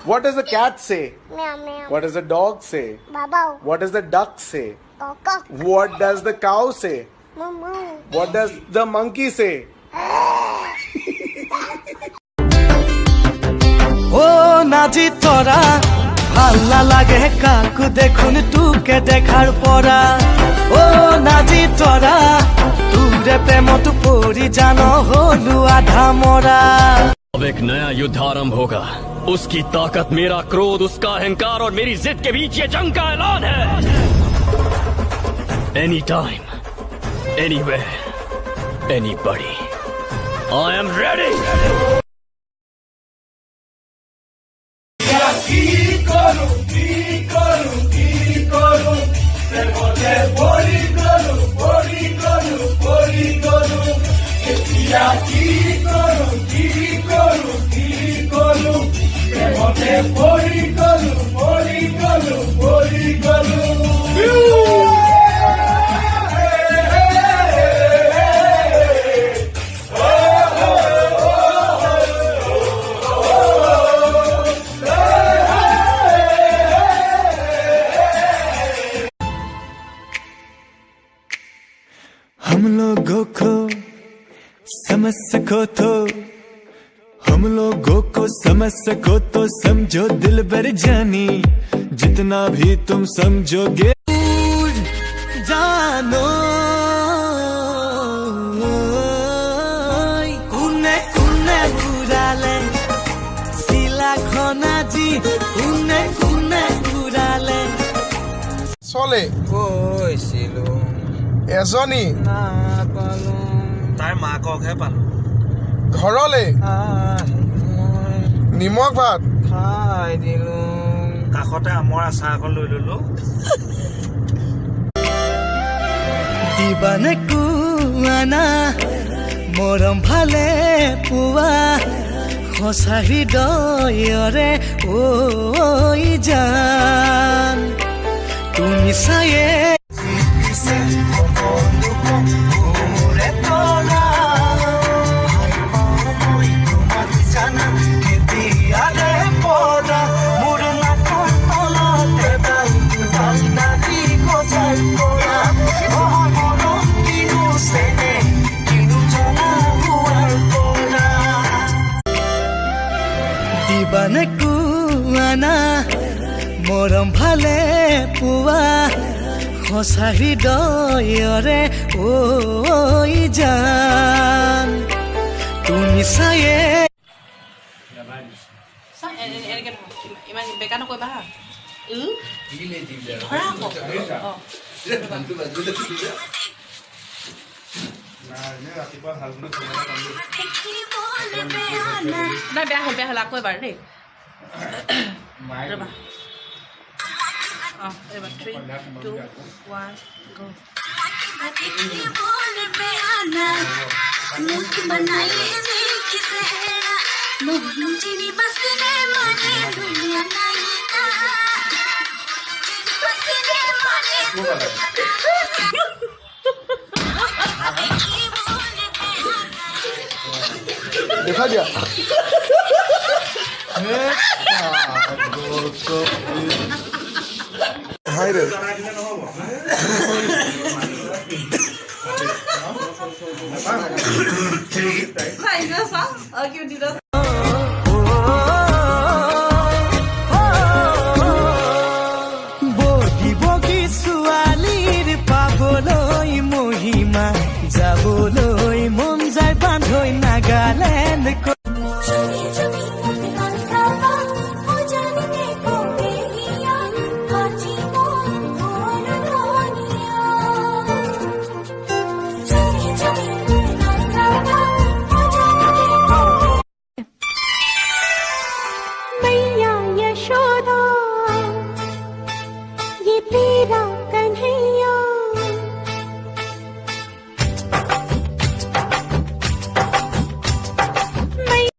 What does the cat say? Meow meow. What does the dog say? Baba. What does the duck say? Coco. What does the cow say? Moo. What does the monkey say? Oh, naji tora, bhalla lage kaku dekhun tuke dekhar pora. Oh, naji tora, ture premot pori jano holu adha mora. अब एक नया युद्ध आरंभ होगा। उसकी ताकत, मेरा क्रोध, उसका अहंकार और मेरी जिद के बीच ये जंग का ऐलान है। Any time, anywhere, anybody, I am ready. हम लोगों को समझ सको तो, हम लोगों को समझ सको तो समझो दिल भर जानी, जितना भी तुम समझोगे जानो। कुने कुने घुराले सिला खना जी, कुने कुने घुराले চলে কৈছিলো এজনী নাপালো তাৰ মাককহে পালো ঘৰলে মই নিমখ ভাত খাই দিলো কাষতে আমৰ আচাৰ অকণ লৈ ললো দিবানে কুৱানা মৰম ভালে পুৱা সঁচা হৃদয়ৰে ঐ জান তুমি চায়ে দিবানে কুৱানা মৰম ভালে পুৱা সঁচা হৃদয়ৰে ঐ জান তুমি চায়ে ইমান বেকা নকৰিবা হা ধৰা আকৌ নাই বেয়া হ'ল আকৌ এবাৰ দেই ৰ'বা এবাৰ 3 2 1 গো দেখা দিয়া হাই ৰে Sai nữa sao? Kêu đi đâu?